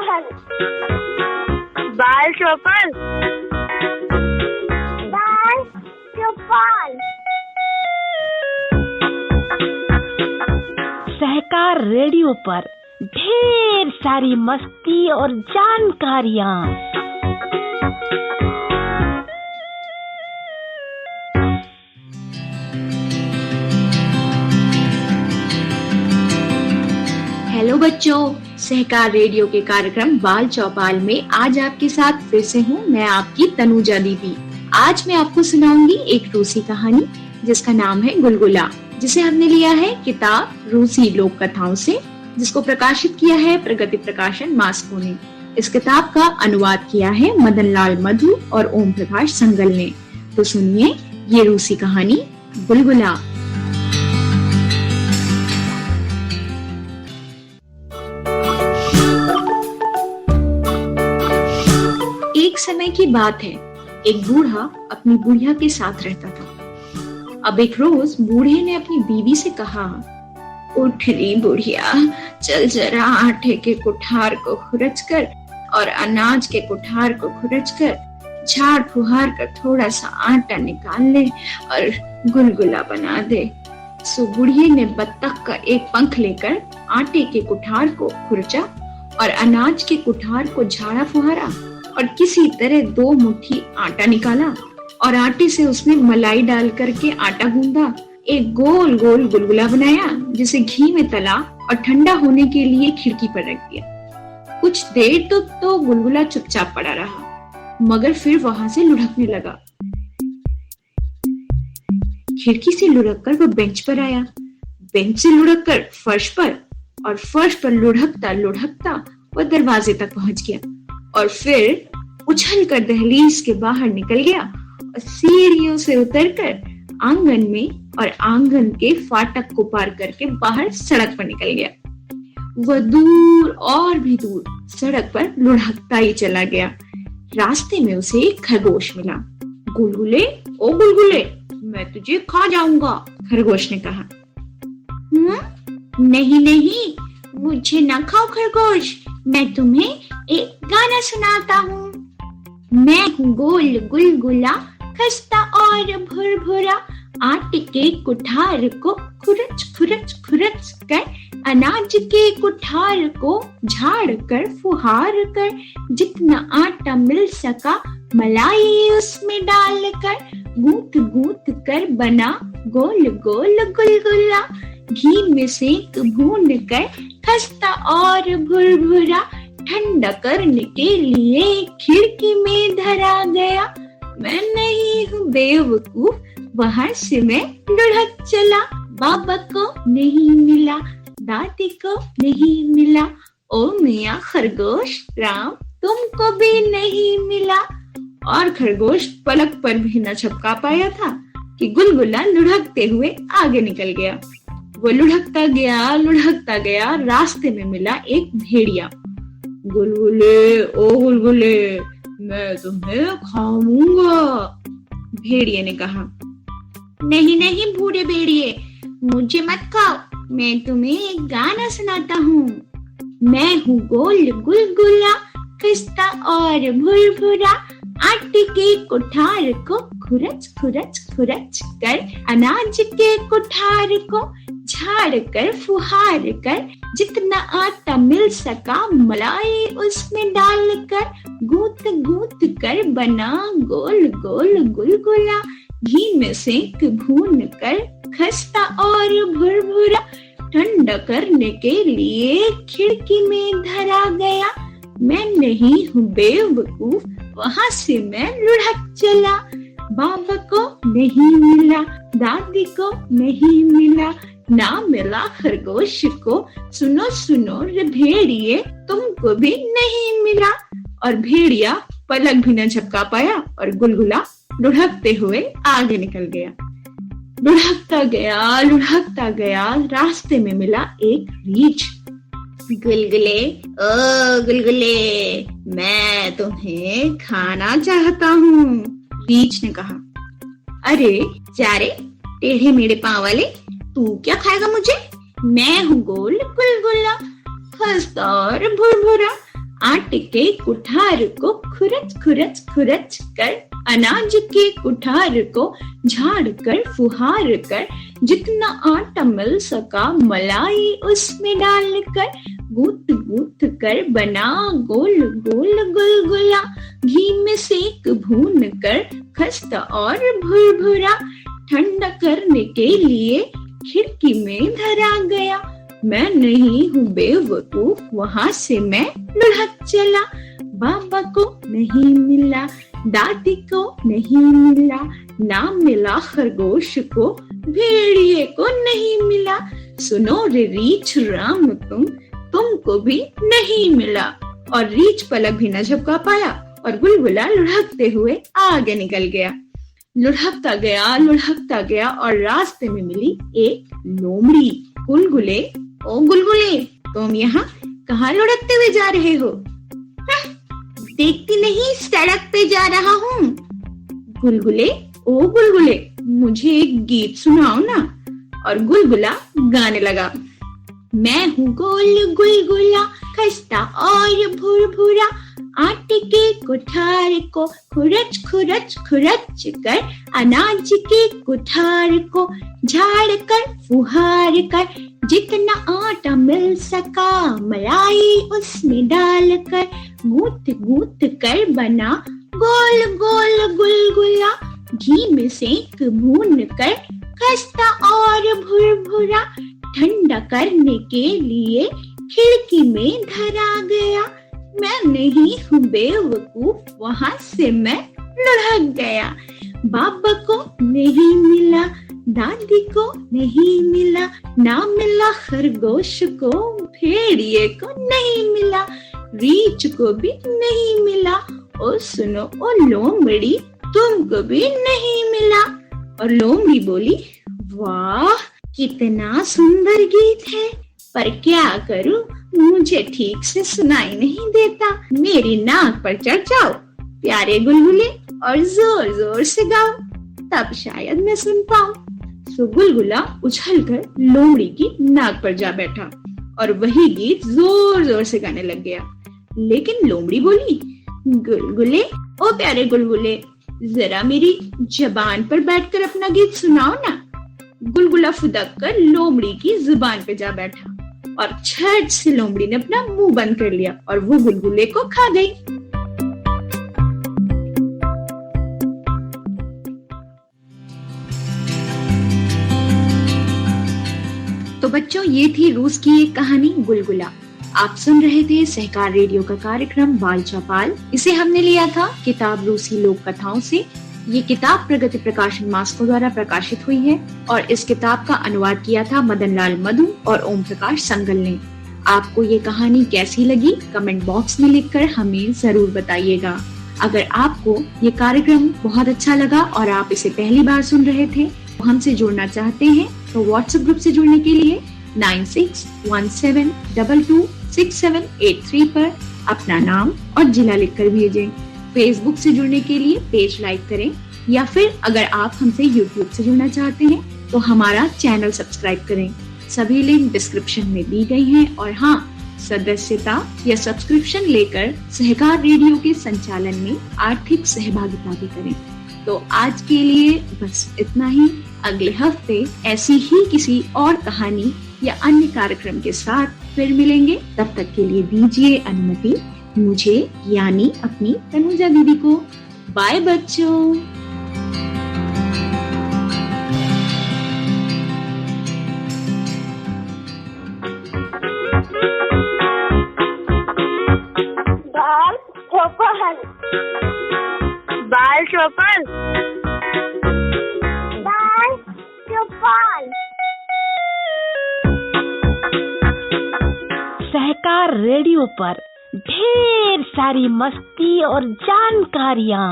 चौपल, बाल चौपल, बाल चौपल। सहकार रेडियो पर ढेर सारी मस्ती और जानकारियाँ। हेलो बच्चों, सहकार रेडियो के कार्यक्रम बाल चौपाल में आज आपके साथ फिर से हूँ मैं आपकी तनुजा दीदी। आज मैं आपको सुनाऊंगी एक रूसी कहानी जिसका नाम है गुलगुला, जिसे हमने लिया है किताब रूसी लोक कथाओं से, जिसको प्रकाशित किया है प्रगति प्रकाशन मास्को ने। इस किताब का अनुवाद किया है मदन लाल मधु और ओम प्रकाश संगल ने। तो सुनिए ये रूसी कहानी गुलगुला। एक समय की बात है, एक बूढ़ा अपनी बुढ़िया के साथ रहता था। अब एक रोज बूढ़े ने अपनी बीवी से कहा, उठ री बुढ़िया, चल जरा आटे के कुठार को खुरच कर और अनाज के कुठार को खुरच कर झाड़ फुहार कर थोड़ा सा आटा निकाल ले और गुलगुला बना दे। सो बुढ़िया ने बत्तख का एक पंख लेकर आटे के कुठार को खुरचा और अनाज के कुठार को झाड़ा फुहारा और किसी तरह 2 मुट्ठी आटा निकाला और आटे से उसमें मलाई डाल करके आटा गूंदा, एक गोल गोल गुलगुला बनाया, जिसे घी में तला और ठंडा होने के लिए खिड़की पर रख दिया। कुछ देर तो गुलगुला चुपचाप पड़ा रहा, मगर फिर वहां से लुढ़कने लगा। खिड़की से लुढ़क कर वो बेंच पर आया, बेंच से लुढ़क कर फर्श पर और फर्श पर लुढ़कता लुढ़कता वो दरवाजे तक पहुंच गया और फिर उछल कर दहलीज के बाहर निकल गया और सीढ़ियों से उतरकर आंगन में और आंगन के फाटक को पार करके बाहर सड़क पर निकल गया। वह दूर और भी दूर सड़क पर लुढ़कता ही चला गया। रास्ते में उसे एक खरगोश मिला। गुलगुले, ओ गुलगुले, मैं तुझे खा जाऊंगा, खरगोश ने कहा। नहीं नहीं, मुझे ना खाओ खरगोश, मैं तुम्हें एक गाना सुनाता हूँ। मैं हूँ गोल गुलगुला, खस्ता और भुरभुरा, आटे के कुठार को खुरच खुरच खुरच कर अनाज के कुठार को झाड़ कर फुहार कर जितना आटा मिल सका मलाई उसमें डाल कर गूंथ गूंथ कर बना गोल गोल गुलगुला, घी में सेक भून कर खस्ता और भुरभुरा ठंडा करने के लिए खिड़की में धरा गया। मैं नहीं हूँ बेवकूफ, वहां से मैं लुढ़क चला। बाबा को नहीं मिला, दादी को नहीं मिला, ओ मियाँ खरगोश राम तुमको भी नहीं मिला। और खरगोश पलक पर भी न झपका पाया था कि गुलगुला लुढ़कते हुए आगे निकल गया। वो लुढ़कता गया, रास्ते में मिला एक भेड़िया। गुलगुले, ओ गुलगुले, मैं तुम्हें खाऊंगा, भेड़िए ने कहा। नहीं नहीं बूढ़े भेड़िए, मुझे मत खाओ, मैं तुम्हें एक गाना सुनाता हूँ। मैं हूँ गोल गुलगुला, खस्ता और भुरभुरा, आटे के कुठार को खुरच खुरच खुरच कर अनाज के कुठार को झाड़ कर फुहार कर जितना आटा मिल सका मलाई उसमें डालकर गूंथ गूंथ कर बना गोल गोल गुलगुला, घी में सेक भून कर खस्ता और भुरभुरा ठंडा करने के लिए खिड़की में धरा गया। मैं नहीं हूँ बेवकूफ, वहां से मैं लुढ़क चला। बाबा को नहीं मिला, दादी को नहीं मिला, ना मिला खरगोश को। सुनो सुनो रे भेड़िए, तुमको भी नहीं मिला। और भेड़िया पलक भी न झपका पाया और गुलगुला लुढ़कते हुए आगे निकल गया। लुढ़कता गया, रास्ते में मिला एक रीछ। गुलगुले, ओ गुलगुले, मैं तुम्हें खाना चाहता हूँ, रीछ ने कहा। अरे जा रे टेढ़े मेढ़े पांव वाले, तू क्या खाएगा मुझे? मैं हूँ गोल गुलगुला, खस्ता और भुरभुरा, आटे के कुठार को खुरच खुरच खुरच कर, अनाज के कुठार को झाड़ कर फुहार कर, जितना आटा मिल सका मलाई उसमें डालकर, गूंथ गूंथ कर बना गोल गोल गुलगुला, घी में सेक भून कर खस्ता और भुरभुरा, ठंडा करने के लिए खिड़की में धरा गया। मैं नहीं हूँ बेवकूफ, वहां से मैं लुढ़क चला। बाबा को नहीं मिला, दादी को नहीं मिला, ना मिला खरगोश को, भेड़िए को नहीं मिला। सुनो रे रीछ राम तुमको भी नहीं मिला। और रीछ पलक भी न झपका पाया और गुलगुला लुढ़कते हुए आगे निकल गया। लुढ़कता गया और रास्ते में मिली एक लोमड़ी। गुलगुले, ओ गुलगुले, तुम यहाँ कहाँ लुढ़कते हुए जा रहे हो? देखती नहीं सड़क पे जा रहा हूँ। गुलगुले, ओ गुलगुले, मुझे एक गीत सुनाओ ना। और गुलगुला गाने लगा। मैं हूँ गोल गुलगुला, खस्ता और भुरभुरा, आटे के कुठार को खुरच खुरच खुरच कर, अनाज के कुठार को झाड़ कर फुहार कर, जितना आटा मिल सका मलाई उसमें डालकर, गूंथ गूंथ कर बना गोल गोल गुलगुला, घी में सेक भून कर खस्ता और भुरभुरा, ठंडा करने के लिए खिड़की में धरा गया। मैं नहीं हूँ बेवकूफ, वहां से मैं लुढ़क गया। बाबा को नहीं मिला, दादी को नहीं मिला, ना मिला खरगोश को, भेड़िए को नहीं मिला, रीछ को भी नहीं मिला। ओ सुनो ओ लोमड़ी, तुमको भी नहीं मिला। और लोमड़ी बोली, वाह कितना सुंदर गीत है, पर क्या करूं, मुझे ठीक से सुनाई नहीं देता। मेरी नाक पर चढ़ जाओ प्यारे गुलगुले और जोर जोर से गाओ, तब शायद मैं सुन पाऊं। सो गुलगुला उछलकर लोमड़ी की नाक पर जा बैठा और वही गीत जोर जोर से गाने लग गया। लेकिन लोमड़ी बोली, गुलगुले, ओ प्यारे गुलगुले, जरा मेरी जबान पर बैठकर अपना गीत सुनाओ ना। गुलगुला फुदक कर लोमड़ी की जुबान पे जा बैठा और झट से लोमड़ी ने अपना मुंह बंद कर लिया और वो गुलगुले को खा गई। तो बच्चों, ये थी रूस की एक कहानी गुलगुला। आप सुन रहे थे सहकार रेडियो का कार्यक्रम बाल चौपाल। इसे हमने लिया था किताब रूसी लोक कथाओं से। ये किताब प्रगति प्रकाशन मास्को द्वारा प्रकाशित हुई है और इस किताब का अनुवाद किया था मदन लाल मधु और ओम प्रकाश संगल ने। आपको ये कहानी कैसी लगी कमेंट बॉक्स में लिखकर हमें जरूर बताइएगा। अगर आपको ये कार्यक्रम बहुत अच्छा लगा और आप इसे पहली बार सुन रहे थे, तो हमसे जुड़ना चाहते हैं, तो व्हाट्सएप ग्रुप से जुड़ने के लिए 9617226783 पर अपना नाम और जिला लिखकर भेजें। फेसबुक से जुड़ने के लिए पेज लाइक करें, या फिर अगर आप हमसे यूट्यूब से जुड़ना चाहते हैं तो हमारा चैनल सब्सक्राइब करें। सभी लिंक डिस्क्रिप्शन में दी गई हैं। और हाँ, सदस्यता या सब्सक्रिप्शन लेकर सहकार रेडियो के संचालन में आर्थिक सहभागिता भी करें। तो आज के लिए बस इतना ही। अगले हफ्ते ऐसी ही किसी और कहानी या अन्य कार्यक्रम के साथ फिर मिलेंगे। तब तक के लिए दीजिए अनुमति मुझे यानी अपनी तनुजा दीदी को। बाय बच्चों। बाल चौपाल, बाल चौपाल, बाल चौपाल। सहकार रेडियो पर ढेर सारी मस्ती और जानकारियाँ।